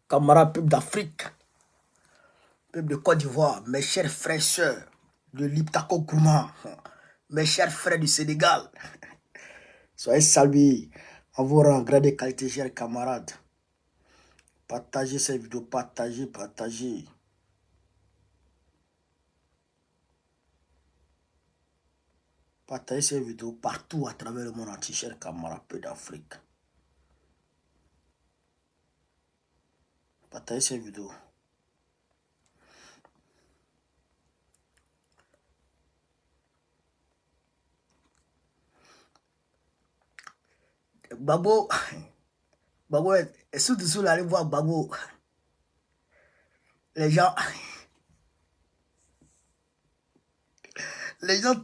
camarades peuple d'Afrique, peuple de Côte d'Ivoire, mes chers frères et sœurs de l'Iptako Gourma, mes chers frères du Sénégal, soyez salués en vos rangs, grade et qualité, chers camarades. Partagez cette vidéo, partagez. Partagez cette vidéo partout à travers le monde entier, chers camarades peuple d'Afrique. Partagez cette vidéo. Gbagbo est sous-dessous, allez voir Gbagbo. Les gens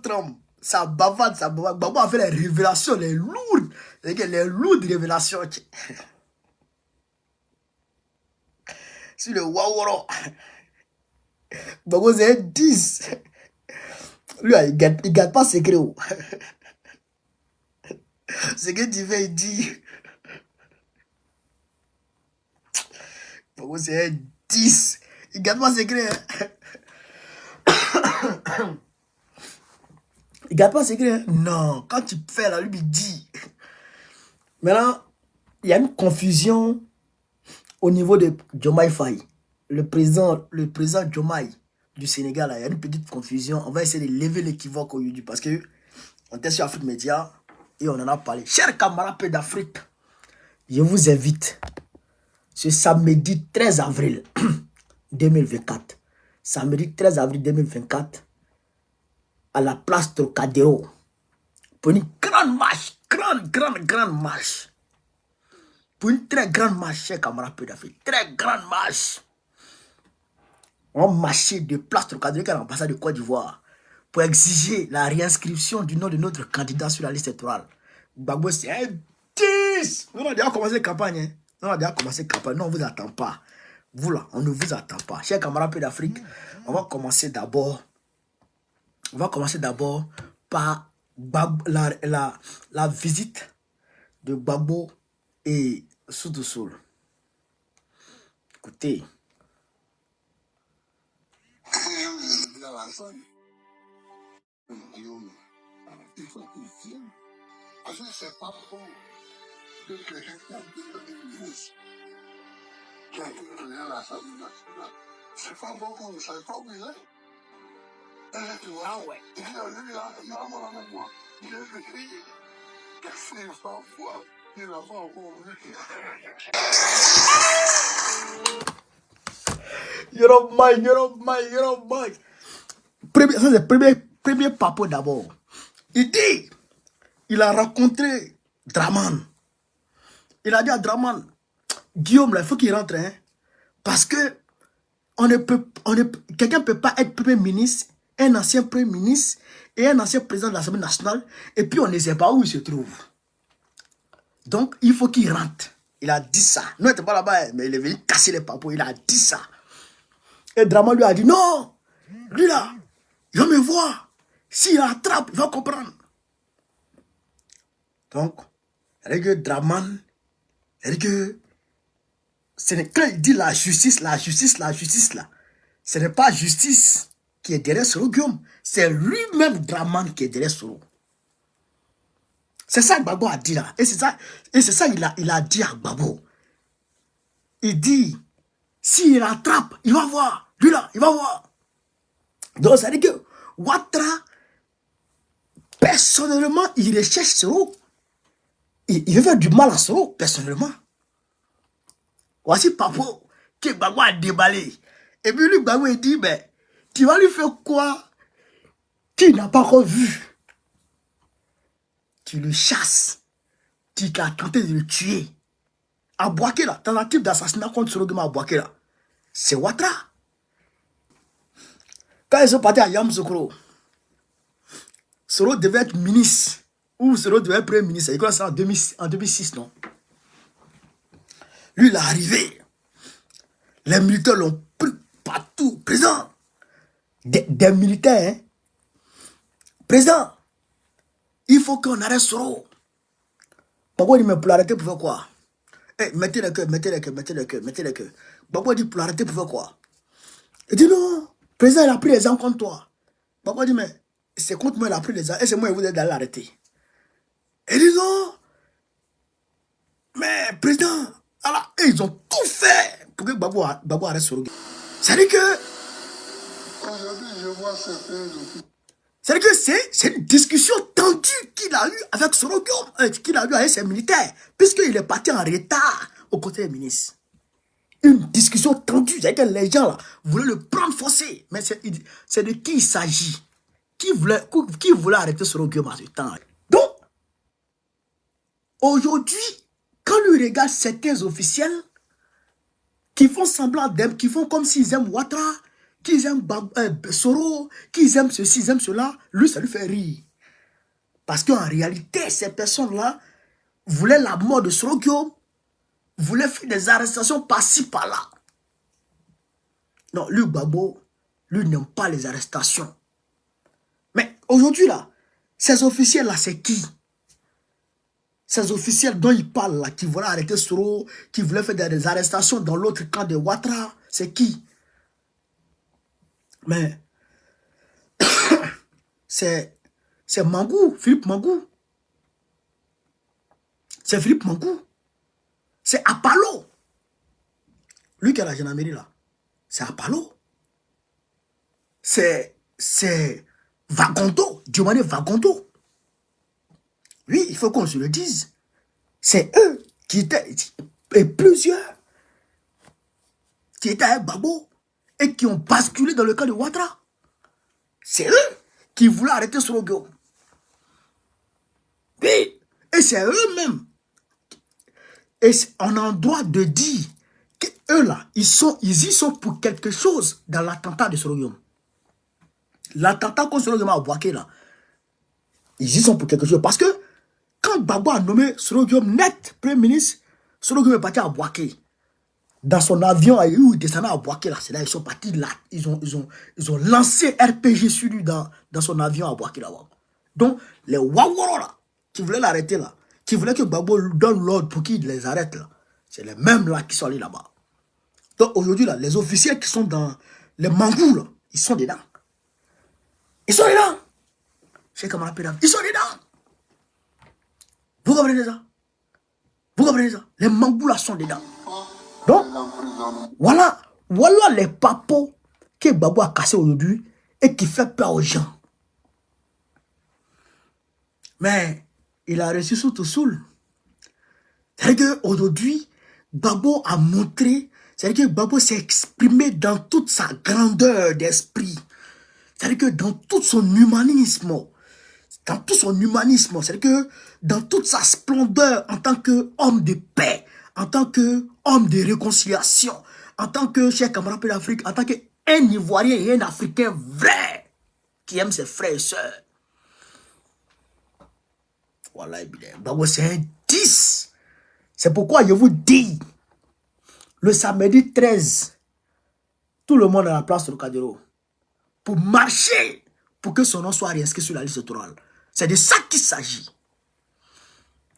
tremblent, ça bavade. Gbagbo a fait les révélations, les lourdes révélations. Sur le Waworo. Gbagbo c'est 10. Lui, il garde pas secret. Ce que tu fais, il dit. Gbagbo c'est 10. Il garde pas secret. Il garde pas secret. Non, quand tu fais là, lui, il dit. Maintenant, il y a une confusion au niveau de Diomaye Faye. Le président Diomaye du Sénégal, là, il y a une petite confusion. On va essayer de lever l'équivoque aujourd'hui parce que on était sur Afrique Média et on en a parlé. Chers camarades peu d'Afrique, je vous invite ce samedi 13 avril 2024. Samedi 13 avril 2024 à la place Trocadéro pour une grande marche, grande marche. Pour une très grande marche, chers camarades peu d'Afrique, très grande marche. On marchait de place Trocadéro à l'ambassade de Côte d'Ivoire pour exiger la réinscription du nom de notre candidat sur la liste électorale. Gbagbo, c'est un 10. Nous, on a déjà commencé la campagne. Nous, on ne vous attend pas. Vous là, on ne vous attend pas. Chers camarades peu d'Afrique, on va commencer d'abord par la visite de Gbagbo et Soudoussoul. Écoutez. C'est pas bon que quelqu'un dise qu'il y a l'Assemblée nationale. C'est pas bon comme ça, il faut oublier. Ah ouais. Il y a mon amour. Il est écrit que c'est une fois, il n'a pas encore vu. You're my. Ça, c'est le premier papo d'abord. Il dit, il a rencontré Draman. Il a dit à Draman, Guillaume, il faut qu'il rentre, hein, parce que quelqu'un ne peut pas être premier ministre, un ancien premier ministre et un ancien président de l'Assemblée nationale, et puis on ne sait pas où il se trouve. Donc, il faut qu'il rentre. Il a dit ça. Nous, on n'était pas là-bas, mais il est venu casser les papos. Il a dit ça. Et Draman lui a dit, non, lui là, il va me voir. S'il attrape, il va comprendre. Donc, avec Draman, avec quand il dit la justice là, ce n'est pas justice qui est derrière Soro Guillaume, c'est lui-même Draman qui est derrière Soro. C'est ça que Gbagbo a dit là. Et c'est ça il a dit à Gbagbo. Il dit, s'il attrape, il va voir. Lui là, il va voir. Donc, ça veut dire que Ouattara, personnellement, il recherche Soro. Il veut faire du mal à Soro, personnellement. Voici Papo que Gbagbo a déballé. Et puis lui, Gbagbo, il dit, mais tu vas lui faire quoi qu'il n'a pas encore vu? Tu le chasses. Tu as tenté de le tuer. À Bouaké, là, tentative d'assassinat contre Soro Guillaume à Bouaké, là. C'est Ouattara. Quand ils sont partis à Yamoussoukro, Soro devait être ministre. Ou Soro devait être premier ministre. Il commence en 2006, non? Lui, il est arrivé. Les militaires l'ont pris partout. Président. Des militaires, hein. Président. Il faut qu'on arrête Soro. Pourquoi il me pour l'arrêter pour faire quoi? Eh, mettez le cœur, mettez le cœur, mettez le cœur, mettez le cœur. Babo dit pour l'arrêter, pour faire quoi? Il dit non, le président il a pris les armes contre toi. Babo dit mais c'est contre moi il a pris les armes et c'est moi qui vous ai d'aller l'arrêter. Il dit non, mais président, alors, et ils ont tout fait pour que Babo arrête Soro Gueye. C'est-à-dire que Aujourd'hui, je vois certains officiers. c'est-à-dire que c'est une discussion tendue qu'il a eue avec Soro Gueye, qu'il a eue avec ses militaires, puisqu'il est parti en retard au côté des ministres. Une discussion tendue, c'est-à-dire que les gens là voulaient le prendre forcé. Mais c'est de qui il s'agit? Qui voulait arrêter Soro Gueye à ce temps? Donc, aujourd'hui, quand lui regarde certains officiels qui font semblant d'aimer, qui font comme s'ils aiment Ouattara, qu'ils aiment Soro, qu'ils aiment ceci, ils aiment cela, lui, ça lui fait rire. Parce qu'en réalité, ces personnes-là voulaient la mort de Soro Gueye, voulaient faire des arrestations par-ci, par-là. Non, lui, Gbagbo, lui n'aime pas les arrestations. Mais aujourd'hui, là, ces officiels-là, c'est qui? Ces officiels dont il parle, là, qui voulaient arrêter Soro, qui voulaient faire des arrestations dans l'autre camp de Ouattara, c'est qui? Mais c'est Mangou, Philippe Mangou. C'est Philippe Mangou. C'est Apalo. Lui qui est la gendarmerie là. C'est Apalo. C'est Vagondo, Diomaye Vagondo. Oui, il faut qu'on se le dise. C'est eux qui étaient, et plusieurs, qui étaient avec Babo et qui ont basculé dans le cas de Ouattara. C'est eux qui voulaient arrêter Soro Gueye. Oui, et c'est eux-mêmes. Et on a le droit de dire qu'eux là, ils y sont pour quelque chose dans l'attentat de Soro Gueye. L'attentat contre Soro Gueye à Bouaké là, ils y sont pour quelque chose. Parce que quand Babo a nommé Soro Gueye net Premier ministre, Soro Gueye est parti à Bouaké. Dans son avion, où il descendait à Bouaké, là, c'est là, ils sont partis là. Ils ont lancé RPG sur lui dans son avion à Bouaké là-bas. Donc, les Waworo là, qui voulaient l'arrêter là, qui voulaient que Babo donne l'ordre pour qu'il les arrête là, c'est les mêmes là qui sont allés là-bas. Donc, aujourd'hui là, les officiers qui sont dans les Mangous là, ils sont dedans. Ils sont dedans. Chez Kamara Pédam, ils sont dedans. Vous comprenez ça? Vous comprenez ça? Les Mangous là sont dedans. Donc, voilà les papos que Babo a cassé aujourd'hui et qui fait peur aux gens. Mais il a reçu sous tout soul. C'est-à-dire qu'aujourd'hui, Babo a montré, c'est-à-dire que Babo s'est exprimé dans toute sa grandeur d'esprit. C'est-à-dire que dans tout son humanisme, c'est-à-dire que dans toute sa splendeur en tant qu'homme de paix, en tant qu'homme de réconciliation, en tant que cher camarade d'Afrique, en tant qu'un Ivoirien et un Africain vrai qui aime ses frères et sœurs. Voilà, Babo c'est un 10. C'est pourquoi je vous dis, le samedi 13, tout le monde à la place de Trocadéro pour marcher, pour que son nom soit réinscrit sur la liste électorale. C'est de ça qu'il s'agit.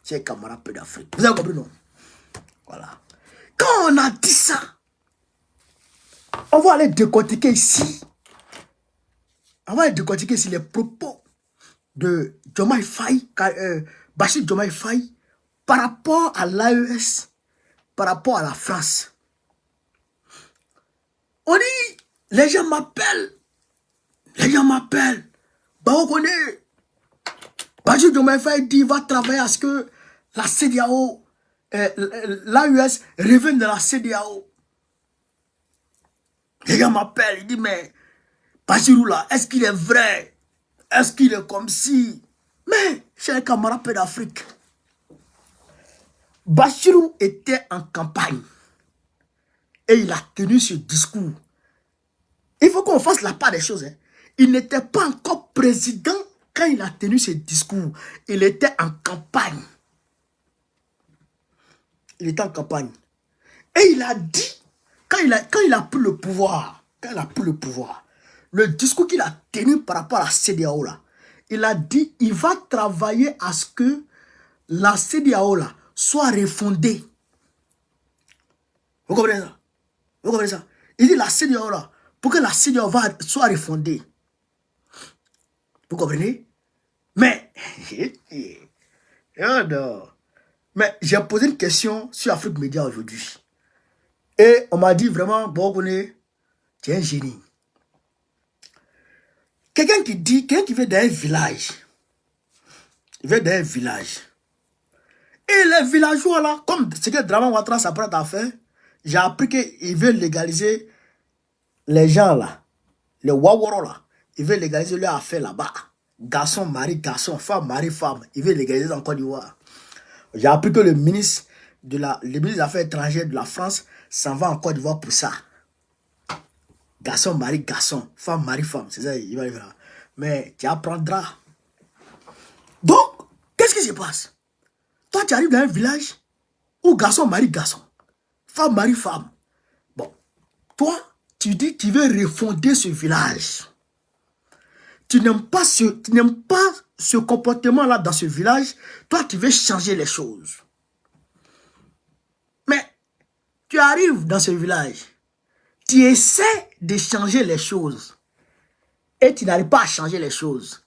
C'est camarade d'Afrique. Vous avez compris, non? Voilà. Quand on a dit ça, on va aller décortiquer ici. On va aller décortiquer ici les propos de Diomaye Faye, Bachir Diomaye Faye, par rapport à l'AES, par rapport à la France. On dit, les gens m'appellent. Bah, on connaît. Bachir Diomaye Faye dit, il va travailler à ce que la CEDEAO, l'AES revienne de la CEDEAO. Les gens m'appellent, ils disent, mais Bachirou là, est-ce qu'il est vrai? Est-ce qu'il est comme si? Mais, cher camarade d'Afrique, Bachirou était en campagne et il a tenu ce discours. Il faut qu'on fasse la part des choses. Hein. Il n'était pas encore président quand il a tenu ce discours. Il était en campagne. Il était en campagne. Et il a dit, quand il a pris le pouvoir, le discours qu'il a tenu par rapport à la CEDEAO là, il a dit, il va travailler à ce que la CEDEAO là soit refondée. Vous comprenez ça? Vous comprenez ça? Il dit la CEDEAO là, pour que la CEDEAO soit refondée. Vous comprenez? Mais, oh non. Mais j'ai posé une question sur Afrique Média aujourd'hui. Et on m'a dit vraiment, bon, tu es un génie. Quelqu'un qui vient d'un village. Il vient d'un village. Et les villageois là, comme ce que Draman Ouattara s'apprête à faire, j'ai appris qu'ils veulent légaliser les gens là, les Waworo là. Ils veulent légaliser leur affaire là-bas. Garçon, mari, garçon, femme, mari, femme. Ils veulent légaliser en Côte d'Ivoire. J'ai appris que le ministre des Affaires étrangères de la France s'en va en Côte d'Ivoire pour ça. Garçon, mari, garçon, femme, mari, femme. C'est ça, il va y avoir. Mais tu apprendras. Donc, qu'est-ce qui se passe? Toi, tu arrives dans un village où garçon, mari, garçon, femme, mari, femme. Bon, toi, tu dis que tu veux refonder ce village. Tu n'aimes pas ce comportement-là dans ce village. Toi, tu veux changer les choses. Mais, tu arrives dans ce village. Tu essaies de changer les choses. Et tu n'arrives pas à changer les choses.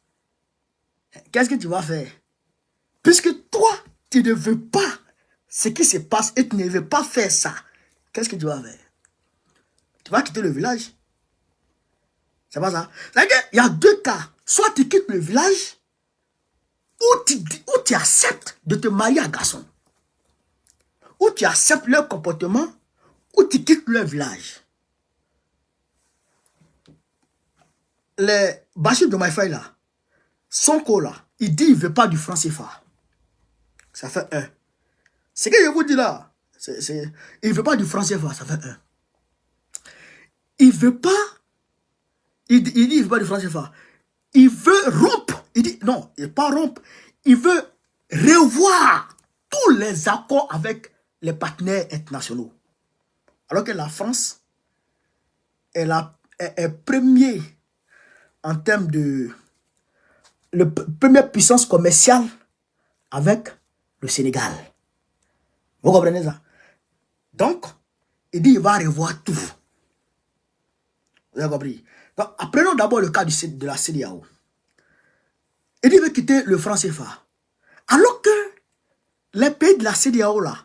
Qu'est-ce que tu vas faire? Puisque toi, tu ne veux pas ce qui se passe et tu ne veux pas faire ça. Qu'est-ce que tu vas faire? Tu vas quitter le village. C'est pas ça. C'est-à-dire qu'il y a deux cas. Soit tu quittes le village, ou tu acceptes de te marier à un garçon. Ou tu acceptes leur comportement, ou tu quittes leur village. Les Bachir Diomaye Faye là, Sonko là, il dit qu'il ne veut pas du franc CFA. Ça fait 1. Ce que je vous dis là, il ne veut pas du franc CFA, ça fait 1. Il ne veut pas, il dit qu'il ne veut pas du franc CFA. Il veut rompre. Il dit, non, il ne veut pas rompre. Il veut revoir tous les accords avec les partenaires internationaux. Alors que la France est premier en termes de première puissance commerciale avec le Sénégal. Vous comprenez ça? Donc, il dit qu'il va revoir tout. Vous avez compris? Donc, apprenons d'abord le cas de la CEDEAO. Il dit qu'il veut quitter le franc CFA. Alors que les pays de la CEDEAO là,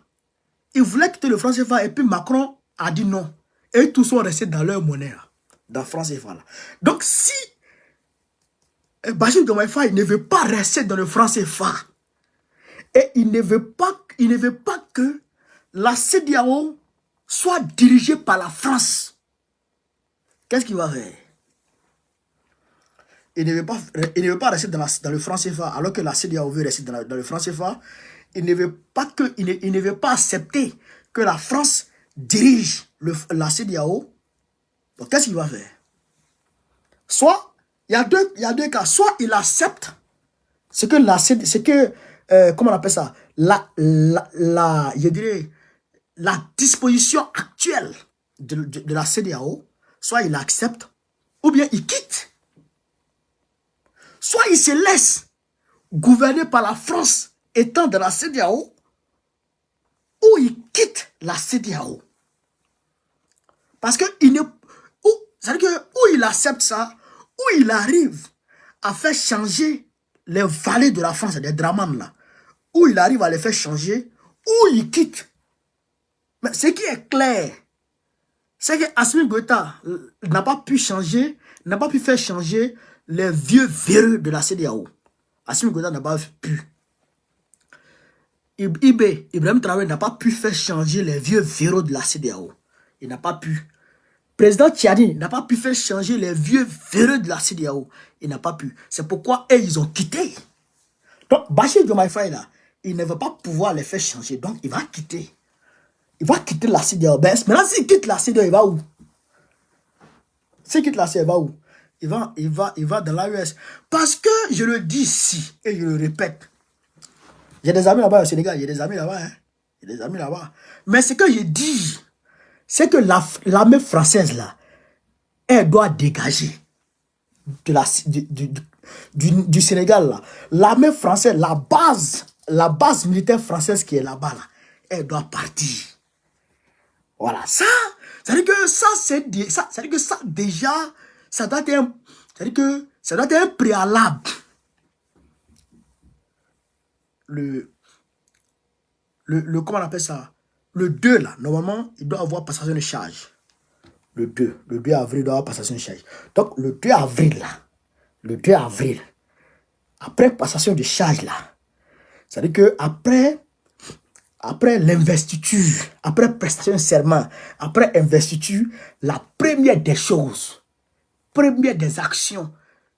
ils voulaient quitter le franc CFA et puis Macron a dit non. Et tous sont restés dans leur monnaie, là, dans le franc CFA. Là. Donc si Bachir Diomaye Faye ne veut pas rester dans le franc CFA et il ne veut pas que la CEDEAO soit dirigée par la France, qu'est-ce qu'il va faire? Il ne veut pas rester dans le franc CFA alors que la CEDEAO veut rester dans le franc CFA. Il ne veut pas accepter que la France dirige la CEDEAO. Donc qu'est-ce qu'il va faire? Soit, il y a deux cas. Soit il accepte ce que comment on appelle ça? Je dirais, la disposition actuelle de la CEDEAO. Soit il accepte, ou bien il quitte. Soit il se laisse gouverner par la France étant dans la CEDEAO, ou il quitte la CEDEAO. Parce que c'est-à-dire que ou il accepte ça, ou il arrive à faire changer les valets de la France, des Draman là, ou il arrive à les faire changer, ou il quitte. Mais ce qui est clair, c'est que Assimi Goïta n'a pas pu faire changer les vieux véreux de la CEDEAO. Assimi Goïta n'a pas pu. Ibrahim Traoré n'a pas pu faire changer les vieux véreux de la CEDEAO. Il n'a pas pu. Président Tchadi n'a pas pu faire changer les vieux véreux de la CEDEAO. Il n'a pas pu. C'est pourquoi ils ont quitté. Donc, Bachir Diomaye Faye là, il ne va pas pouvoir les faire changer. Donc, il va quitter. Il va quitter la CEDEAO. Ben, maintenant, s'il quitte la CEDEAO, il va où? S'il quitte la CEDEAO, il va où? Il va dans l'AES. Parce que, je le dis ici, et je le répète, j'ai des amis là-bas au Sénégal, j'ai des amis là-bas. Hein? J'ai des amis là-bas. Mais ce que je dis, c'est que l'armée française, là, elle doit dégager du Sénégal, là. L'armée française, la base militaire française qui est là-bas, là, elle doit partir. Voilà, ça, c'est-à-dire que ça, c'est-à-dire que ça, déjà, ça doit être c'est-à-dire que ça doit être un préalable. Comment on appelle ça? Le 2, là, normalement, il doit avoir passation de charge. Le 2 avril, il doit avoir passation de charge. Donc, le 2 avril, là, le 2 avril, après passation de charge, là, c'est-à-dire que après l'investiture, après prestation de serment, après investiture, la première des choses, première des actions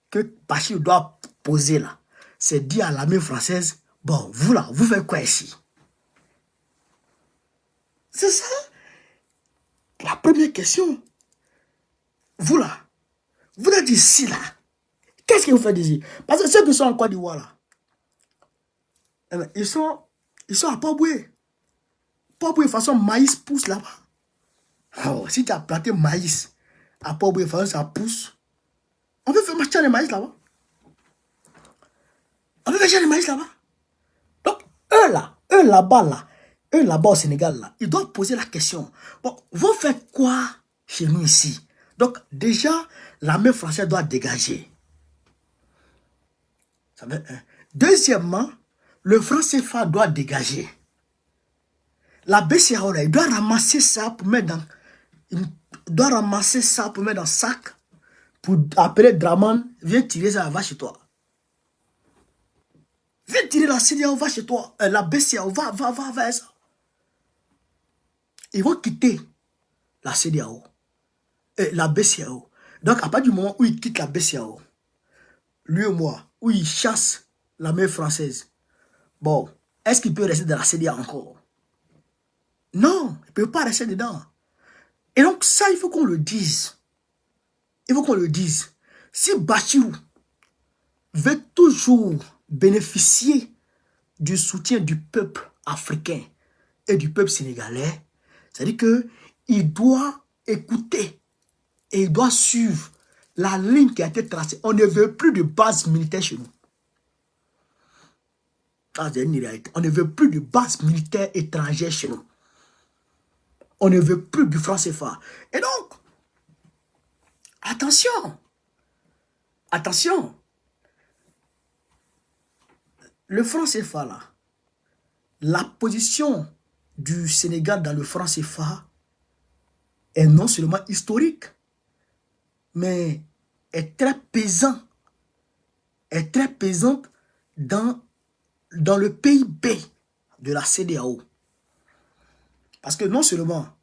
que Bachir doit poser là, c'est dire à l'armée française, bon, vous là, vous faites quoi ici? C'est ça la première question. Vous là, vous êtes ici là. Qu'est-ce que vous faites ici? Parce que ceux qui sont en Côte d'Ivoire là, eh bien, ils sont à Port-Boué. Port-Boué, de façon, maïs pousse là-bas. Oh, si tu as planté maïs à Port-Boué, de façon, ça pousse. On peut faire marcher les maïs là-bas. On peut faire les maïs là-bas. Donc, eux là-bas au Sénégal, là, ils doivent poser la question. Bon, vous faites quoi chez nous ici? Donc, déjà, l'armée française doit dégager. Ça veut, deuxièmement, le franc CFA doit dégager. La BCAO, il doit ramasser ça pour mettre dans... Il doit ramasser ça pour mettre dans le sac, pour appeler Draman, viens tirer ça, va chez toi. Viens tirer la CDAO, va chez toi. La BCAO, va ça. Ils vont quitter la CDAO, la BCAO. Donc, à partir du moment où ils quittent la BCAO, lui et moi, où ils chassent l'armée française, bon, est-ce qu'il peut rester dans la CDAO encore? Non, il ne peut pas rester dedans. Et donc, ça, il faut qu'on le dise. Il faut qu'on le dise. Si Bachirou veut toujours bénéficier du soutien du peuple africain et du peuple sénégalais, c'est-à-dire qu'il doit écouter et il doit suivre la ligne qui a été tracée. On ne veut plus de base militaire chez nous. C'est une réalité. On ne veut plus de base militaire étrangère chez nous. On ne veut plus du franc CFA. Et donc, attention. Attention. Le franc CFA là, la position du Sénégal dans le franc CFA est non seulement historique, mais est très pesante dans le PIB de la CEDEAO. Parce que non seulement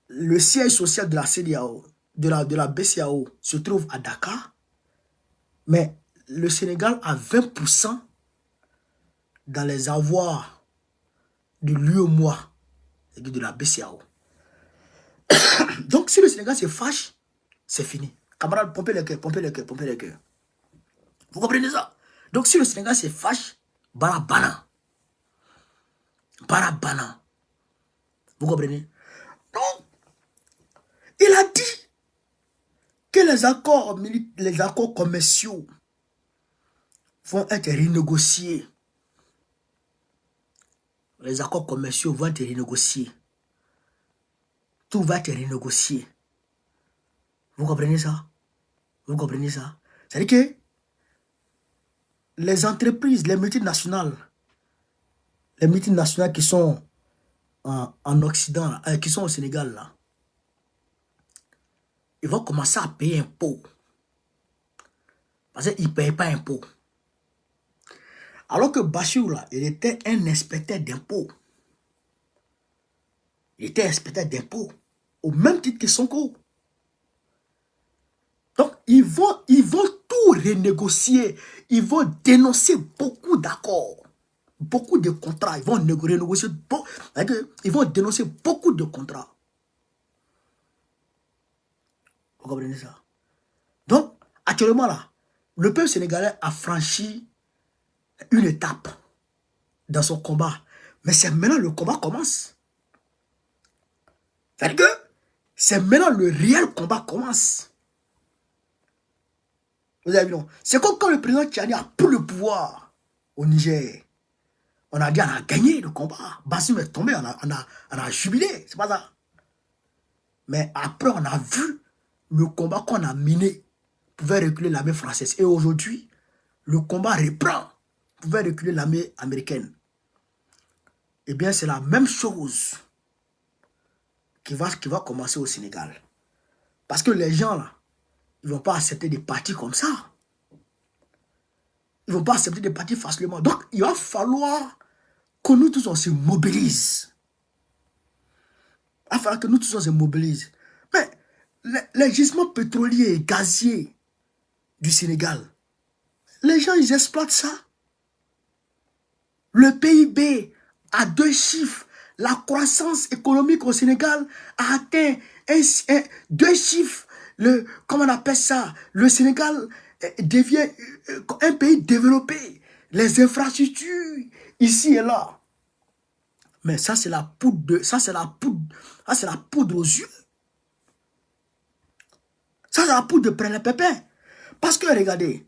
le siège social de la CEDEAO, de la BCAO se trouve à Dakar, mais le Sénégal a 20% dans les avoirs de l'UEMOA et de la BCAO. Donc si le Sénégal se fâche, c'est fini. Camarades, pompez le cœur, pompez le cœur, pompez le cœur. Vous comprenez ça? Donc si le Sénégal se fâche, barabana. Barabana. Vous comprenez? Donc, il a dit que les accords commerciaux vont être renégociés. Les accords commerciaux vont être renégociés. Tout va être renégocié. Vous comprenez ça? Vous comprenez ça? C'est-à-dire que les entreprises, les multinationales qui sont en Occident, qui sont au Sénégal, là, ils vont commencer à payer impôt. Parce qu'ils ne payent pas impôt. Alors que Bachirou, là, il était un inspecteur d'impôt. Il était inspecteur d'impôt. Au même titre que Sonko. Donc, ils vont tout renégocier. Ils vont dénoncer beaucoup d'accords. Beaucoup de contrats. Ils vont renégocier. Ils vont dénoncer beaucoup de contrats. Vous comprenez ça? Donc, actuellement là, le peuple sénégalais a franchi une étape dans son combat. Mais c'est maintenant le combat commence. C'est-à-dire que c'est maintenant le réel combat commence. Vous avez vu, non? C'est comme quand le président Tchani a pris le pouvoir au Niger. On a dit on a gagné le combat. Bassem est tombé, on a jubilé. C'est pas ça. Mais après, on a vu le combat qu'on a mené pouvait reculer l'armée française. Et aujourd'hui, le combat reprend, pouvait reculer l'armée américaine. Eh bien, c'est la même chose qui va commencer au Sénégal. Parce que les gens, là, ils ne vont pas accepter des partis comme ça. Ils ne vont pas accepter des partis facilement. Donc, il va falloir que nous tous, on se mobilise. Il va falloir que nous tous, on se mobilise. Mais les gisements pétroliers et gaziers du Sénégal, les gens, ils exploitent ça. Le PIB a 2 chiffres. La croissance économique au Sénégal a atteint 2 chiffres. Comment on appelle ça? Le Sénégal devient un pays développé. Les infrastructures, ici et là. Mais ça, c'est la poudre aux yeux. Ça, c'est la poudre de prêle-pépin. Parce que, regardez,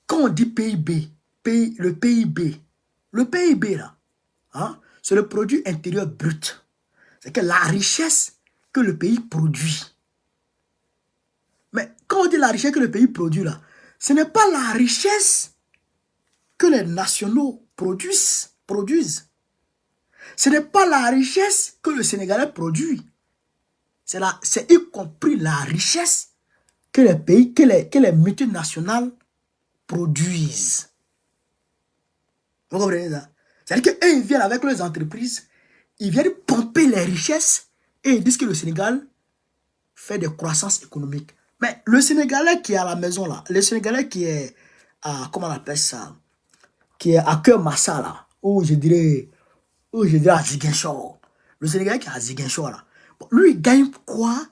quand on dit PIB, le PIB, là, hein, c'est le produit intérieur brut. C'est que la richesse que le pays produit. Mais quand on dit la richesse que le pays produit, là, ce n'est pas la richesse que les nationaux produisent. Ce n'est pas la richesse que le Sénégalais produit. C'est y compris la richesse que les pays, que les multinationales produisent. Vous comprenez ça? C'est-à-dire qu'eux, ils viennent avec leurs entreprises, ils viennent pomper les richesses et ils disent que le Sénégal fait des croissances économiques. Mais le Sénégalais qui est à la maison là, le Sénégalais qui est à, comment on appelle ça, qui est à Keur-Massa là, ou je dirais à Ziguinchor. Le Sénégalais qui est à Ziguinchor là, bon, lui il gagne quoi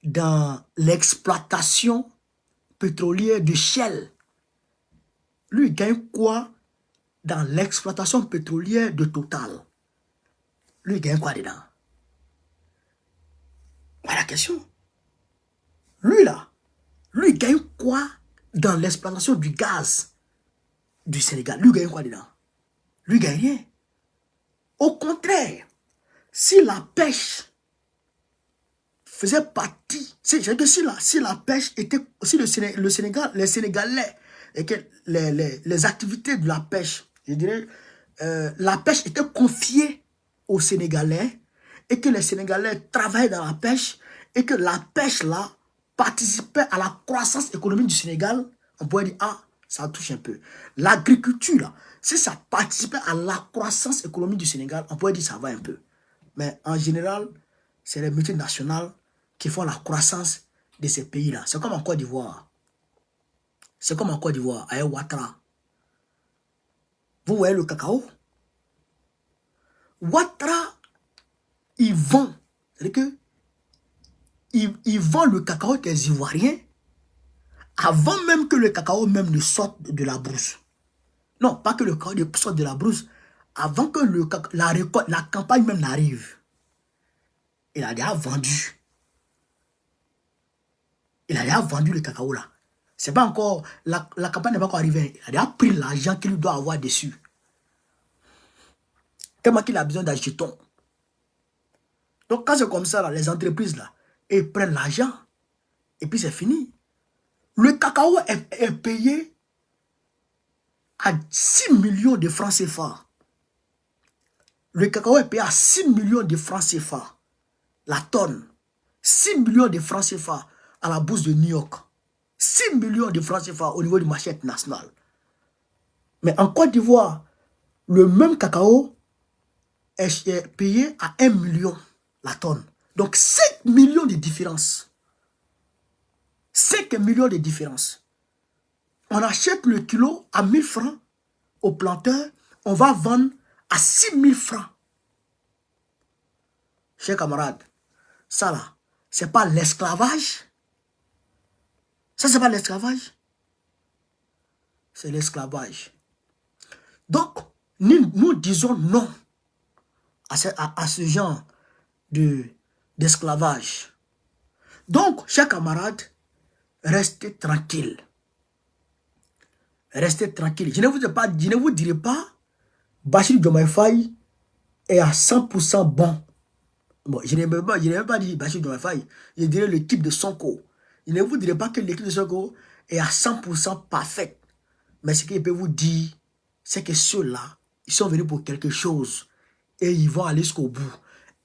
dans l'exploitation pétrolière de Shell? Lui il gagne quoi dans l'exploitation pétrolière de Total? Lui il gagne quoi dedans? Voilà la question. Lui là, lui il gagne quoi dans l'exploitation du gaz du Sénégal? Lui il gagne quoi dedans? Lui il gagne rien. Au contraire, si la pêche faisait partie, c'est-à-dire que si la pêche était, si le Sénégal, les Sénégalais, et que les activités de la pêche, je dirais, la pêche était confiée aux Sénégalais, et que les Sénégalais travaillaient dans la pêche, et que la pêche là participait à la croissance économique du Sénégal, on pourrait dire, ah, ça touche un peu. L'agriculture là, si ça participait à la croissance économique du Sénégal, on pourrait dire ça va un peu. Mais en général, c'est les multinationales qui font la croissance de ces pays-là. C'est comme en Côte d'Ivoire. C'est comme en Côte d'Ivoire, avec Ouattara. Vous voyez le cacao? Ouattara, ils vend. C'est-à-dire que ils vendent le cacao des Ivoiriens avant même que le cacao même ne sorte de la brousse. Non, pas que le cacao ne sorte de la brousse. Avant que la campagne même n'arrive. Il a déjà vendu. Il a déjà vendu le cacao là. C'est pas encore, la campagne n'est pas encore arrivée. Il a déjà pris l'argent qu'il doit avoir dessus. Tellement qu'il a besoin d'un jeton. Donc quand c'est comme ça, là, les entreprises là, ils prennent l'argent. Et puis c'est fini. Le cacao est payé à 6 millions de francs CFA. Le cacao est payé à 6 millions de francs CFA. La tonne. 6 millions de francs CFA à la bourse de New York. 6 millions de francs CFA au niveau du marché international. Mais en Côte d'Ivoire, le même cacao est payé à 1 million la tonne. Donc 5 millions de différence. 5 millions de différence. On achète le kilo à 1000 francs au planteur. On va vendre à 6000 francs. Chers camarades, ça là, c'est pas l'esclavage. Ça, c'est pas l'esclavage. C'est l'esclavage. Donc, nous disons non à ce genre d'esclavage. Donc, chers camarades, restez tranquilles. Restez tranquilles. Je ne vous dirai pas Bachir Diomaye Faye est à 100% bon. Bon, je n'ai même pas dit Bachir Diomaye Faye. Je dirais l'équipe de Sonko. Je ne vous dirai pas que l'équipe de Sonko est à 100% parfaite. Mais ce que je peux vous dire, c'est que ceux-là, ils sont venus pour quelque chose. Et ils vont aller jusqu'au bout.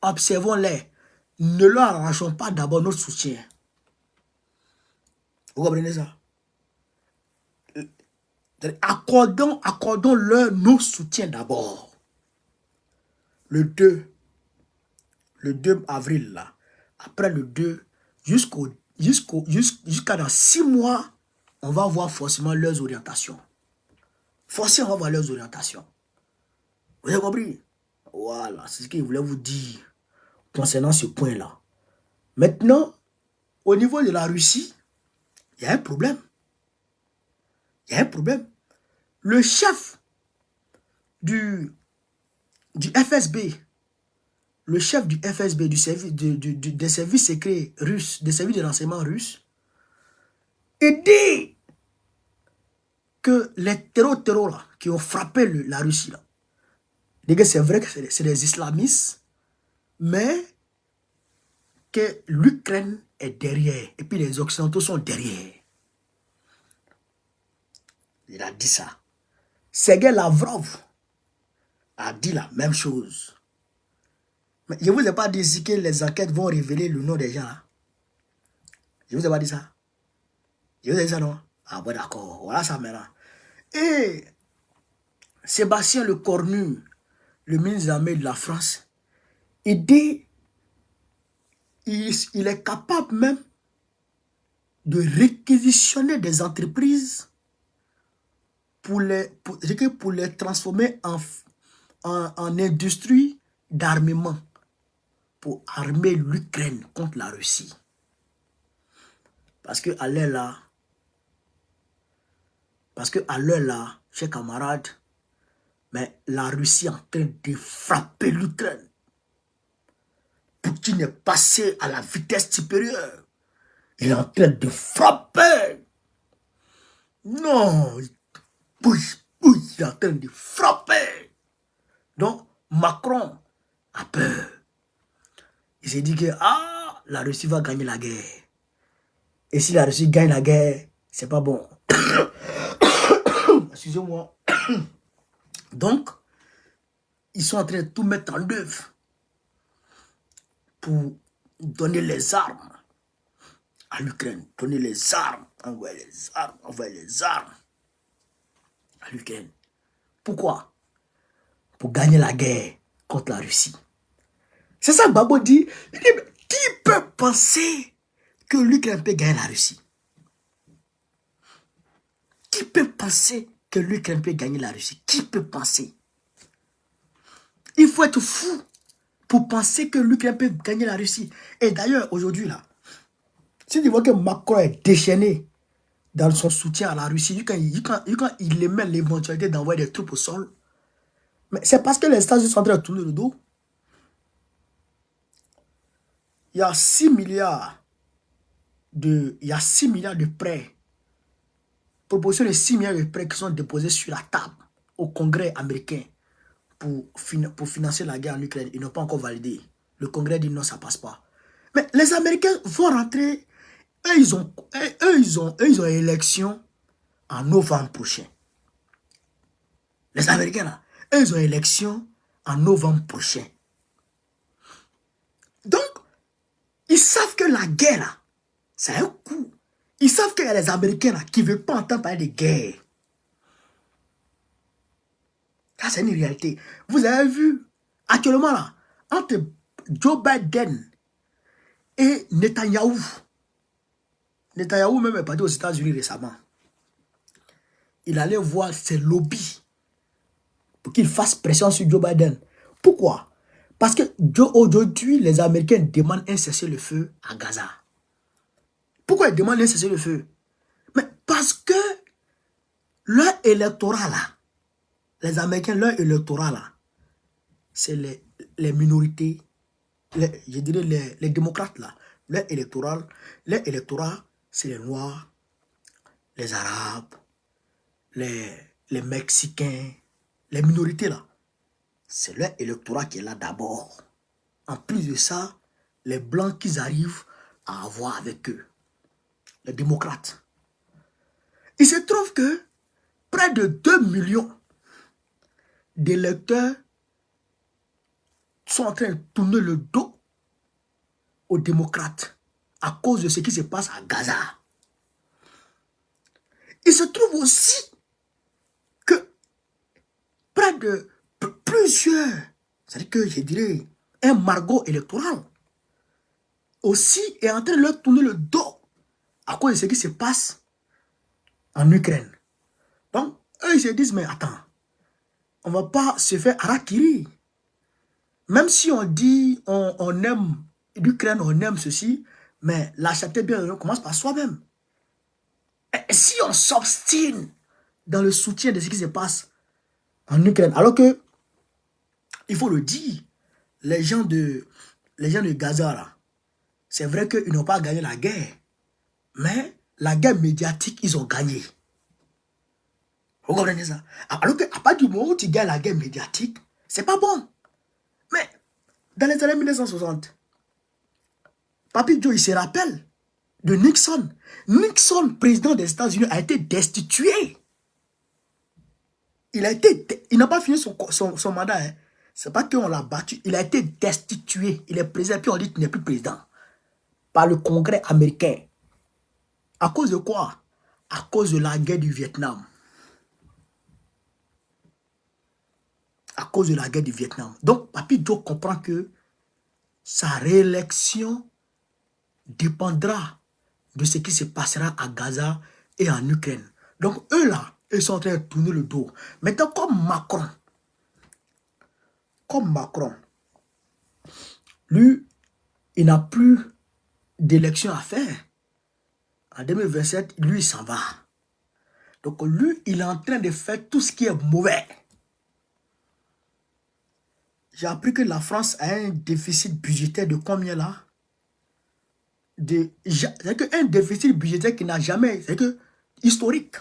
Observons-les. Ne leur arrachons pas d'abord notre soutien. Vous comprenez ça? Accordons-leur nos soutiens d'abord. Le 2 avril, là. Après le 2, jusqu'à dans 6 mois, on va voir forcément leurs orientations. Forcément, on va voir leurs orientations. Vous avez compris? Voilà, c'est ce que je voulais vous dire concernant ce point-là. Maintenant, au niveau de la Russie, il y a un problème. Il y a un problème. Le chef du FSB, le chef du FSB, des services secrets russes, des services de renseignement russes, il dit que les terroristes là, qui ont frappé la Russie, là, c'est vrai que c'est des islamistes, mais que l'Ukraine est derrière, et puis les Occidentaux sont derrière. Il a dit ça. Sergei Lavrov a dit la même chose. Mais je ne vous ai pas dit ici que les enquêtes vont révéler le nom des gens. Hein? Je ne vous ai pas dit ça. Je vous ai dit ça, non? Ah bon, d'accord. Voilà ça maintenant. Et Sébastien Lecornu, le ministre des Armées de la France, il dit, il est capable même de réquisitionner des entreprises pour les transformer en industrie d'armement pour armer l'Ukraine contre la Russie. Parce que à l'heure là, chers camarades, mais la Russie est en train de frapper l'Ukraine. Poutine est passé à la vitesse supérieure. Il est en train de frapper. Non, il est en train de frapper. Donc, Macron a peur. Il s'est dit que la Russie va gagner la guerre. Et si la Russie gagne la guerre, c'est pas bon. Excusez-moi. Donc, ils sont en train de tout mettre en œuvre pour donner les armes à l'Ukraine. Donner les armes, envoyer les armes à l'Ukraine. Pourquoi? Pour gagner la guerre contre la Russie. C'est ça que Babo dit. Il dit, mais qui peut penser que l'Ukraine peut gagner la Russie? Qui peut penser que l'Ukraine peut gagner la Russie? Qui peut penser? Il faut être fou pour penser que l'Ukraine peut gagner la Russie. Et d'ailleurs, aujourd'hui, là, si tu vois que Macron est déchaîné dans son soutien à la Russie, quand il émet l'éventualité d'envoyer des troupes au sol, mais c'est parce que les États-Unis sont en train de tourner le dos. Il y a 6 milliards de prêts, proposition de 6 milliards de prêts qui sont déposés sur la table au Congrès américain pour financer la guerre en Ukraine. Ils n'ont pas encore validé. Le Congrès dit non, ça ne passe pas. Mais les Américains vont rentrer. Eux, ils ont élection en novembre prochain. Les Américains, là, eux, ils ont élection en novembre prochain. Donc, ils savent que la guerre, là, c'est un coup. Ils savent qu'il y a les Américains, là, qui ne veulent pas entendre parler de guerre. Ça, c'est une réalité. Vous avez vu, actuellement, là, entre Joe Biden et Netanyahou même est parti aux États-Unis récemment. Il allait voir ses lobbies pour qu'il fasse pression sur Joe Biden. Pourquoi? Parce que aujourd'hui, les Américains demandent un cessez-le-feu à Gaza. Pourquoi ils demandent un cessez-le-feu? Mais parce que leur électorat là, les Américains, leur électorat là, c'est les minorités, je dirais les démocrates là. Leur électorat, c'est les Noirs, les Arabes, les Mexicains, les minorités là. c'est leur électorat qui est là d'abord. En plus de ça, les blancs qu'ils arrivent à avoir avec eux, les démocrates. Il se trouve que près de 2 millions d'électeurs sont en train de tourner le dos aux démocrates à cause de ce qui se passe à Gaza. Il se trouve aussi que près de plusieurs, c'est-à-dire que je dirais un margot électoral aussi est en train de leur tourner le dos à cause de ce qui se passe en Ukraine. Donc, eux, ils se disent, mais attends, on ne va pas se faire harakiri. Même si on dit, on aime l'Ukraine, on aime ceci, mais l'acheter bien, on commence par soi-même. Et si on s'obstine dans le soutien de ce qui se passe en Ukraine, alors que, il faut le dire, les gens de Gaza, là, c'est vrai qu'ils n'ont pas gagné la guerre, mais la guerre médiatique, ils ont gagné. Vous comprenez ça? Alors qu'à partir du moment où tu gagnes la guerre médiatique, c'est pas bon. Mais dans les années 1960, Papy Joe, il se rappelle de Nixon. Nixon, président des États-Unis, a été destitué. Il n'a pas fini son mandat. Hein. C'est pas qu'on l'a battu. Il a été destitué. Il est président, puis on dit qu'il n'est plus président. Par le Congrès américain. À cause de quoi? À cause de la guerre du Vietnam. À cause de la guerre du Vietnam. Donc, Papy Joe comprend que sa réélection dépendra de ce qui se passera à Gaza et en Ukraine. Donc, eux là, ils sont en train de tourner le dos. Maintenant, comme Macron, lui, il n'a plus d'élection à faire. En 2027, lui, il s'en va. Donc, lui, il est en train de faire tout ce qui est mauvais. J'ai appris que la France a un déficit budgétaire de combien là? C'est un déficit budgétaire qui n'a jamais, c'est que historique.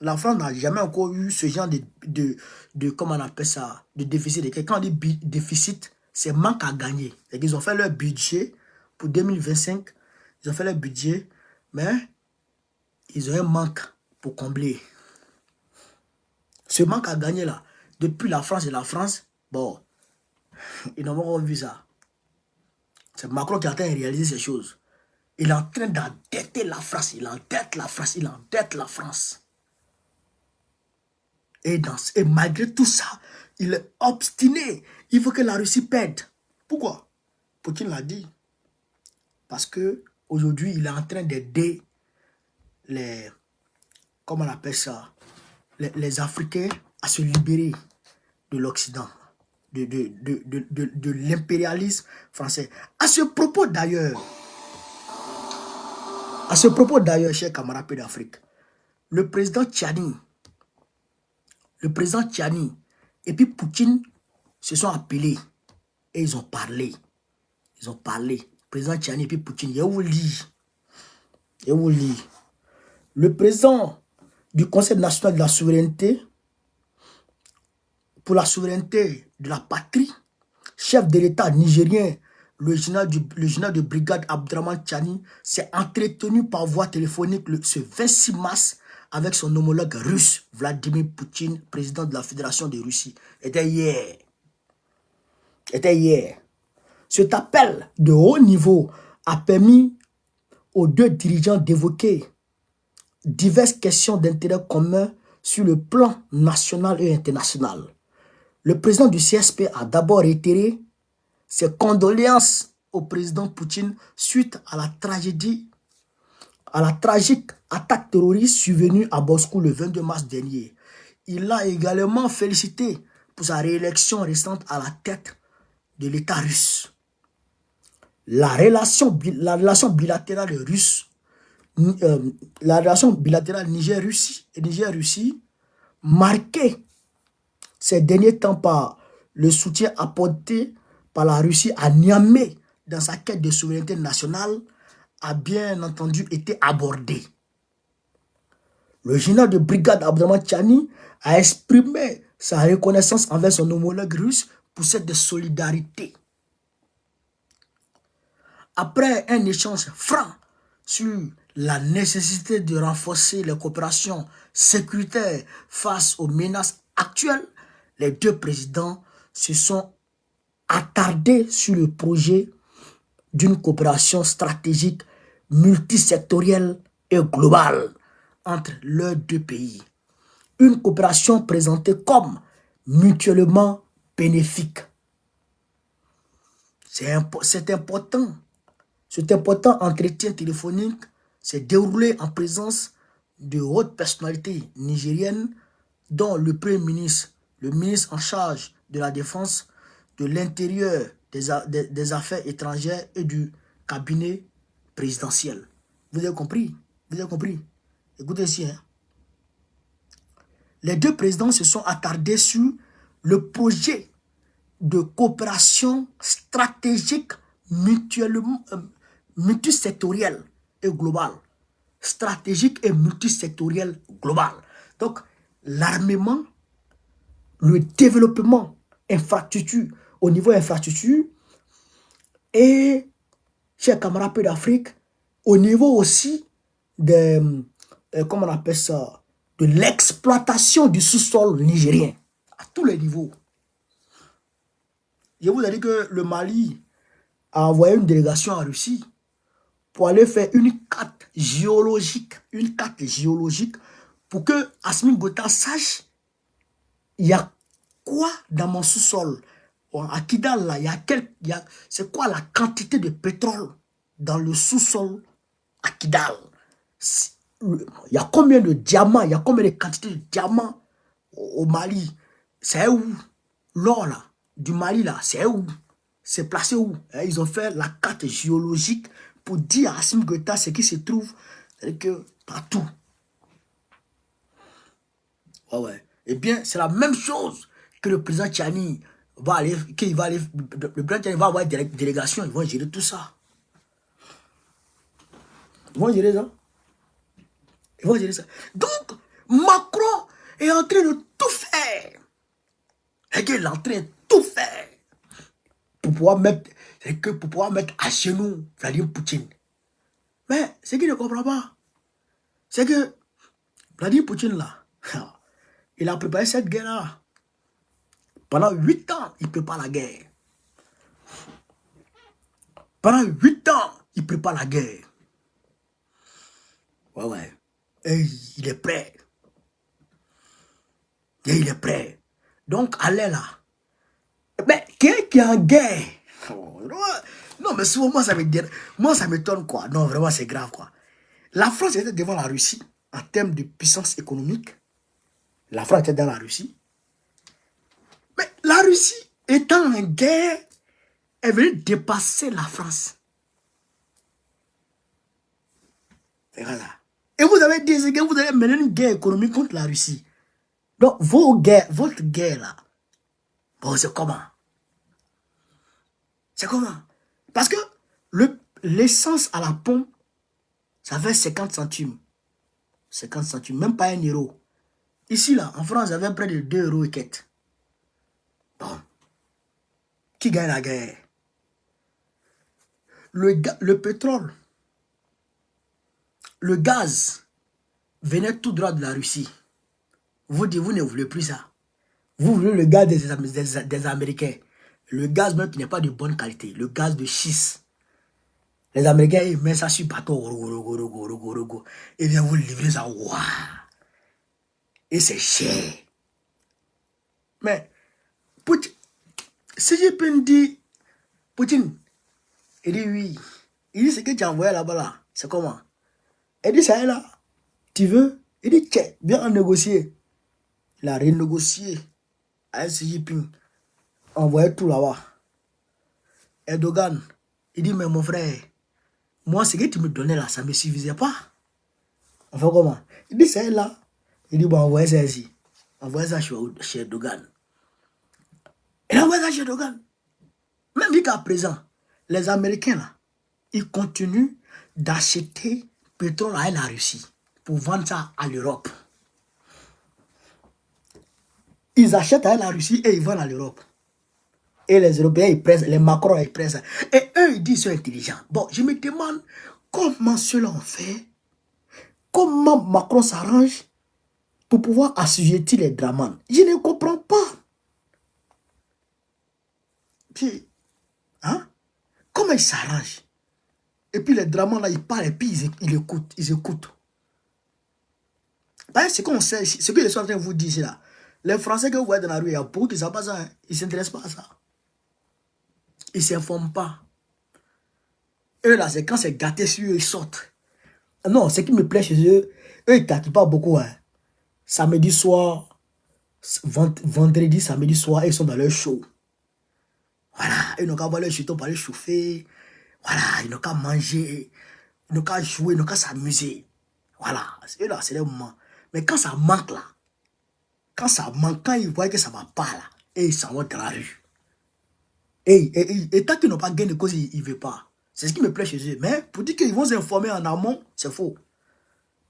La France n'a jamais encore eu ce genre de comment on appelle ça, de déficit. Quand on dit déficit, c'est manque à gagner. Ils ont fait leur budget pour 2025, ils ont fait leur budget, mais ils ont un manque pour combler. Ce manque à gagner là, depuis la France et la France, bon, ils n'ont pas encore vu ça. C'est Macron qui est en train de réaliser ces choses. Il est en train d'endetter la France, il endette la France, il endette la France. Et malgré tout ça, il est obstiné. Il faut que la Russie perde. Pourquoi? Poutine l'a dit. Parce que aujourd'hui, il est en train d'aider les, comment on appelle ça, les Africains à se libérer de l'Occident, de l'impérialisme français. À ce propos d'ailleurs, chers camarades d'Afrique, le président Tchani et puis Poutine se sont appelés et ils ont parlé. Le président Tchani et puis Poutine, je vous lis. Le président du Conseil national de la souveraineté, pour la souveraineté de la patrie, chef de l'État nigérien, le général de brigade Abdraman Tchani, s'est entretenu par voie téléphonique ce 26 mars avec son homologue russe, Vladimir Poutine, président de la Fédération de Russie. C'était hier. Cet appel de haut niveau a permis aux deux dirigeants d'évoquer diverses questions d'intérêt commun sur le plan national et international. Le président du CSP a d'abord réitéré ses condoléances au président Poutine suite à la tragique attaque terroriste survenue à Moscou le 22 mars dernier. Il l'a également félicité pour sa réélection récente à la tête de l'État russe. La relation bilatérale Niger-Russie, marquée ces derniers temps par le soutien apporté par la Russie à Niamey dans sa quête de souveraineté nationale, a bien entendu été abordée. Le général de brigade Abdraman Tchani a exprimé sa reconnaissance envers son homologue russe pour cette solidarité. Après un échange franc sur la nécessité de renforcer les coopérations sécuritaires face aux menaces actuelles, les deux présidents se sont attardés sur le projet d'une coopération stratégique multisectorielle et globale entre leurs deux pays. Une coopération présentée comme mutuellement bénéfique. C'est important. Cet important entretien téléphonique s'est déroulé en présence de hautes personnalités nigériennes, dont le Premier ministre, le ministre en charge de la Défense, de l'Intérieur, des Affaires étrangères et du cabinet présidentiel. Vous avez compris? Vous avez compris? Écoutez ici. Hein. Les deux présidents se sont attardés sur le projet de coopération stratégique multisectorielle et globale. Stratégique et multisectorielle globale. Donc, l'armement, le développement infrastructure, au niveau infrastructure, et, chers camarades d'Afrique, au niveau aussi de, comment on appelle ça, de l'exploitation du sous-sol nigérien, à tous les niveaux. Je vous ai dit que le Mali a envoyé une délégation en Russie pour aller faire une carte géologique pour que Assimi Goïta sache il y a quoi dans mon sous-sol. À Kidal, là, c'est quoi la quantité de pétrole dans le sous-sol à Kidal? Il y a combien de diamants, il y a combien de quantités de diamants au Mali? C'est où? L'or là, du Mali là, c'est où? C'est placé où? Ils ont fait la carte géologique pour dire à Assimi Goïta ce qui se trouve que partout. Ouais. Eh bien, c'est la même chose que le président Tchani va aller, le président Tchani va avoir des délégations, ils vont gérer tout ça. Ils vont gérer ça. Ils vont gérer ça. Donc, Macron est en train de tout faire. Il est en train de tout faire pour pouvoir mettre à genoux Vladimir Poutine. Mais ce qu'il ne comprend pas, c'est que Vladimir Poutine là, il a préparé cette guerre-là. Pendant 8 ans, il prépare la guerre. Pendant 8 ans, il prépare la guerre. Ouais. Et il est prêt. Et il est prêt. Donc, allez là. Mais quelqu'un qui est en guerre. Non, mais souvent, moi, ça m'étonne quoi. Non, vraiment, c'est grave quoi. La France était devant la Russie en termes de puissance économique. La France était dans la Russie. Mais la Russie, étant en guerre, est venue dépasser la France. Voilà. Et vous avez dit que vous allez mener une guerre économique contre la Russie. Donc, votre guerre là, bon, c'est comment? C'est comment? Parce que l'essence à la pompe, ça fait 50 centimes. 50 centimes, même pas 1 euro. Ici, là, en France, ça fait près de 2 euros et quelques. Bon. Qui gagne la guerre? Le pétrole, le gaz venait tout droit de la Russie. Vous dites, vous ne voulez plus ça. Vous voulez le gaz des Américains. Le gaz même qui n'est pas de bonne qualité. Le gaz de schiste. Les Américains, ils mettent ça sur bateau. Et viennent vous livrer ça. Wow. Et c'est cher. Mais, si je peux me dire, Poutine, il dit oui. Il dit ce que tu as envoyé là-bas là. C'est comment? Il dit ça est là. Tu veux? Il dit tiens, viens en négocier. Il a renégocié avec Xi Jinping. Envoyé tout là-bas. Erdogan, il dit mais mon frère, moi ce que tu me donnais là, ça ne me suffisait pas. On fait comment? Il dit ça est là. Il dit bon, envoyez ça ici. Envoyez ça chez Erdogan. Il envoie ça chez Erdogan. Même jusqu'à présent, les Américains là, ils continuent d'acheter pétrole à la Russie pour vendre ça à l'Europe. Ils achètent à la Russie et ils vendent à l'Europe. Et les Européens, ils prennent, les Macron, ils prennent ça. Et eux, ils disent qu'ils sont intelligents. Bon, je me demande comment cela ont fait, comment Macron s'arrange pour pouvoir assujettir les dramanes. Je ne comprends pas. Puis, hein? Comment ils s'arrangent? Et puis les dramanes, là, ils parlent et puis ils écoutent. Ils écoutent. Ce qu'on sait, ce que les sont en train de vous dire là. Les Français que vous voyez dans la rue, il y a beaucoup qui ne savent pas ça. Hein. Ils ne s'intéressent pas à ça. Ils ne s'informent pas. Eux, là, c'est quand c'est gâté sur eux, ils sortent. Non, ce qui me plaît chez eux, eux, ils ne tâtent pas beaucoup. Hein. Samedi soir, vendredi, samedi soir, ils sont dans leur show. Voilà, ils n'ont qu'à voir leur chuton pour aller chauffer. Voilà, ils n'ont qu'à manger, ils n'ont qu'à jouer, ils n'ont qu'à s'amuser. Voilà, eux là, c'est le moment. Mais quand ça manque là, quand ça manque, quand ils voient que ça ne va pas là, et ils s'en vont dans la rue. Et tant qu'ils n'ont pas gagné de cause, ils ne veulent pas. C'est ce qui me plaît chez eux. Mais pour dire qu'ils vont s'informer en amont, c'est faux.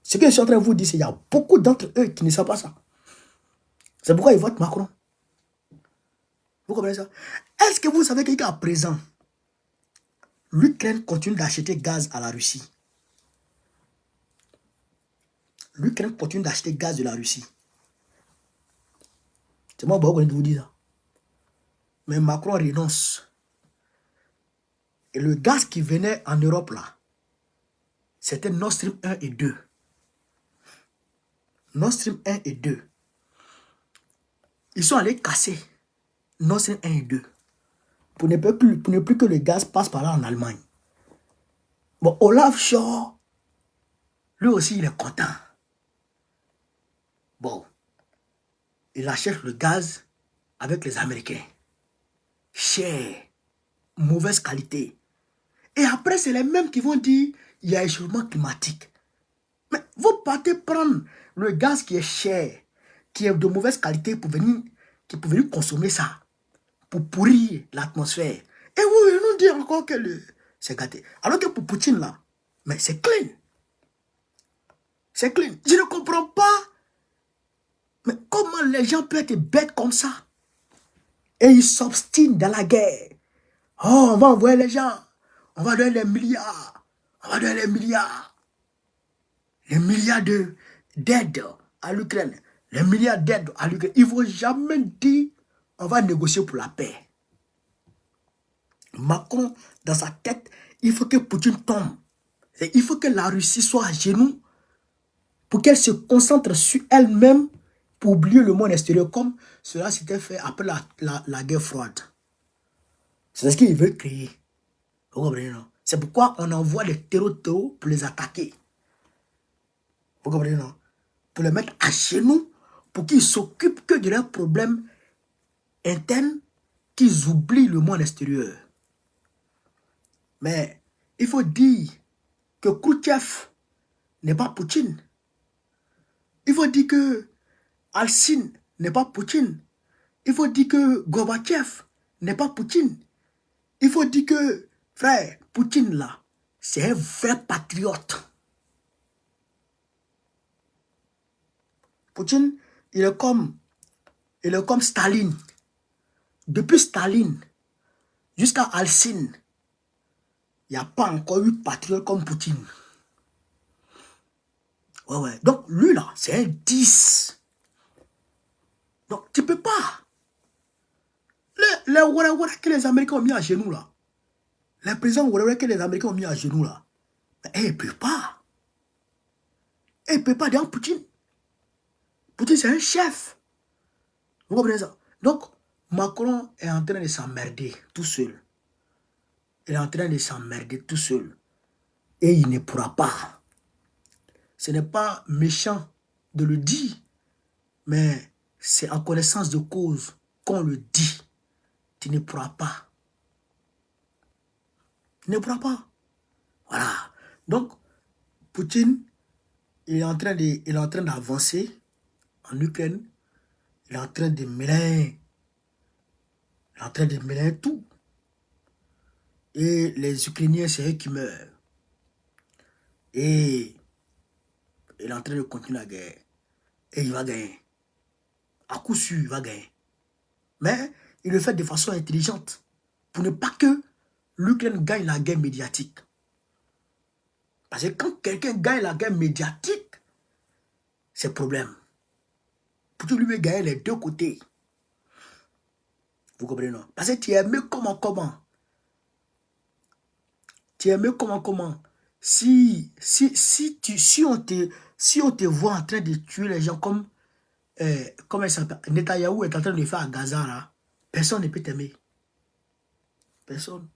Ce que je suis en train de vous dire, c'est qu'il y a beaucoup d'entre eux qui ne savent pas ça. C'est pourquoi ils votent Macron. Vous comprenez ça? Est-ce que vous savez qu'à présent, l'Ukraine continue d'acheter gaz à la Russie? L'Ukraine continue d'acheter gaz de la Russie. C'est moi qui vous dis ça. Mais Macron renonce. Et le gaz qui venait en Europe là, c'était Nord Stream 1 et 2. Nord Stream 1 et 2. Ils sont allés casser Nord Stream 1 et 2. Pour ne plus que le gaz passe par là en Allemagne. Bon, Olaf Scholz, lui aussi, il est content. Bon, il achète le gaz avec les Américains. Cher, mauvaise qualité. Et après, c'est les mêmes qui vont dire il y a un changement climatique. Mais vous partez prendre le gaz qui est cher, qui est de mauvaise qualité pour venir consommer ça, pour pourrir l'atmosphère. Et vous nous dites encore que c'est gâté. Alors que pour Poutine là, mais c'est clean. C'est clean. Je ne comprends pas. Mais comment les gens peuvent être bêtes comme ça? Et ils s'obstinent dans la guerre. Oh, on va envoyer les gens. On va donner des milliards. On va donner des milliards. Les milliards d'aide à l'Ukraine. Les milliards d'aide à l'Ukraine. Ils ne vont jamais dire on va négocier pour la paix. Macron, dans sa tête, il faut que Poutine tombe. Et il faut que la Russie soit à genoux pour qu'elle se concentre sur elle-même pour oublier le monde extérieur comme cela s'était fait après la guerre froide. C'est ce qu'il veut créer. Vous comprenez, non? C'est pourquoi on envoie les terreaux pour les attaquer. Vous comprenez, non? Pour les mettre à genoux, pour qu'ils s'occupent que de leurs problèmes internes, qu'ils oublient le monde extérieur. Mais il faut dire que Khrouchtchev n'est pas Poutine. Il faut dire que Alcine n'est pas Poutine. Il faut dire que Gorbatchev n'est pas Poutine. Il faut dire que, frère, Poutine là, c'est un vrai patriote. Poutine, il est comme Staline. Depuis Staline jusqu'à Alcine, il n'y a pas encore eu patriote comme Poutine. Ouais. Donc, lui là, c'est un 10. Donc, tu ne peux pas. Les Ouarawara que les Américains ont mis à genoux là. Les présidents Ouarawara que les Américains ont mis à genoux là. Mais ils ne peuvent pas. Ils ne peuvent pas dire Poutine. Poutine, c'est un chef. Vous comprenez ça? Donc, Macron est en train de s'emmerder tout seul. Il est en train de s'emmerder tout seul. Et il ne pourra pas. Ce n'est pas méchant de le dire, mais c'est en connaissance de cause qu'on le dit. Tu ne pourras pas. Tu ne pourras pas. Voilà. Donc, Poutine, il est en train d'avancer en Ukraine. Il est en train de mêler. Il est en train de mêler tout. Et les Ukrainiens, c'est eux qui meurent. Et il est en train de continuer la guerre. Et il va gagner. À coup sûr, il va gagner. Mais il le fait de façon intelligente pour ne pas que l'Ukraine gagne la guerre médiatique. Parce que quand quelqu'un gagne la guerre médiatique, c'est problème. Pour que lui veut gagner les deux côtés. Vous comprenez, non? Parce que tu es aimé comment? Tu es aimé comment? Si on te voit en train de tuer les gens comme comment il s'appelle, Netanyahou est en train de le faire à Gaza, là, personne ne peut t'aimer. Personne.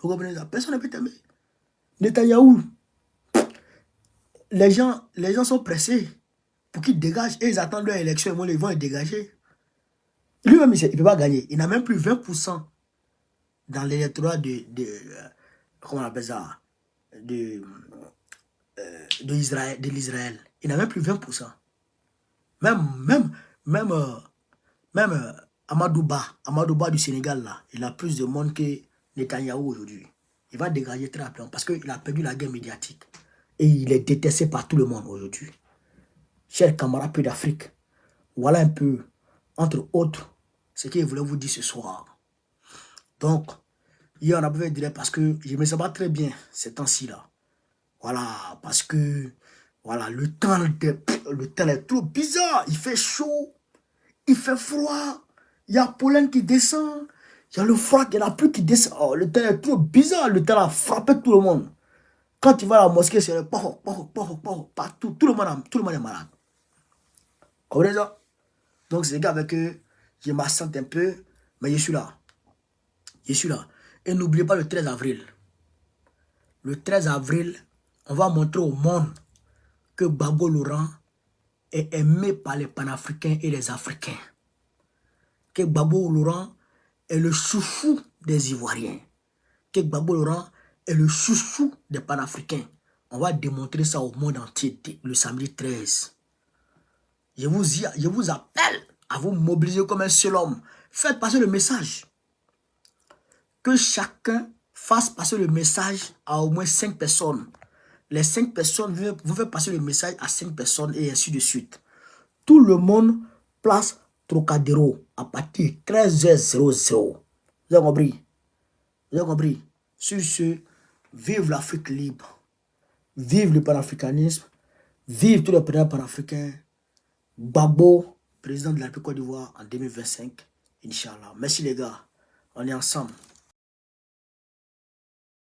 Vous comprenez ça? Personne ne peut t'aimer. Netanyahou, les gens sont pressés pour qu'ils dégagent et ils attendent leur élection et ils vont les dégager. Lui-même, il ne peut pas gagner. Il n'a même plus 20% dans l'électorat comment on appelle ça, de l'Israël. Il n'a même plus 20%. Même Amadouba du Sénégal, là, il a plus de monde que Netanyahou aujourd'hui. Il va dégager très rapidement parce qu'il a perdu la guerre médiatique. Et il est détesté par tout le monde aujourd'hui. Chers camarades peu d'Afrique, voilà un peu, entre autres, ce que je voulais vous dire ce soir. Donc, hier on a pu dire parce que je me sens pas très bien ces temps-ci là. Voilà, parce que voilà, le temps est trop bizarre. Il fait chaud, il fait froid, il y a pollen qui descend, il y a le froid, il y a la pluie qui descend. Oh, le temps est trop bizarre, le temps a frappé tout le monde. Quand tu vas à la mosquée, c'est le partout, tout le monde est malade. Comprenez ça? Donc c'est le gars avec eux, je m'assente un peu, mais je suis là. Je suis là. Et n'oubliez pas le 13 avril. Le 13 avril, on va montrer au monde que Gbagbo Laurent est aimé par les panafricains et les Africains. Que Gbagbo Laurent est le chouchou des Ivoiriens. Que Gbagbo Laurent est le chouchou des panafricains. On va démontrer ça au monde entier le samedi 13. Je vous appelle à vous mobiliser comme un seul homme. Faites passer le message. Que chacun fasse passer le message à au moins 5 personnes. Les 5 personnes, vous faites passer le message à 5 personnes et ainsi de suite. Tout le monde place Trocadéro à partir de 13h00. Vous avez compris? Vous avez compris? Sur ce, vive l'Afrique libre. Vive le panafricanisme. Vive tous les présidents panafricains. Gbagbo, président de la République Côte d'Ivoire en 2025. Inch'Allah. Merci les gars. On est ensemble.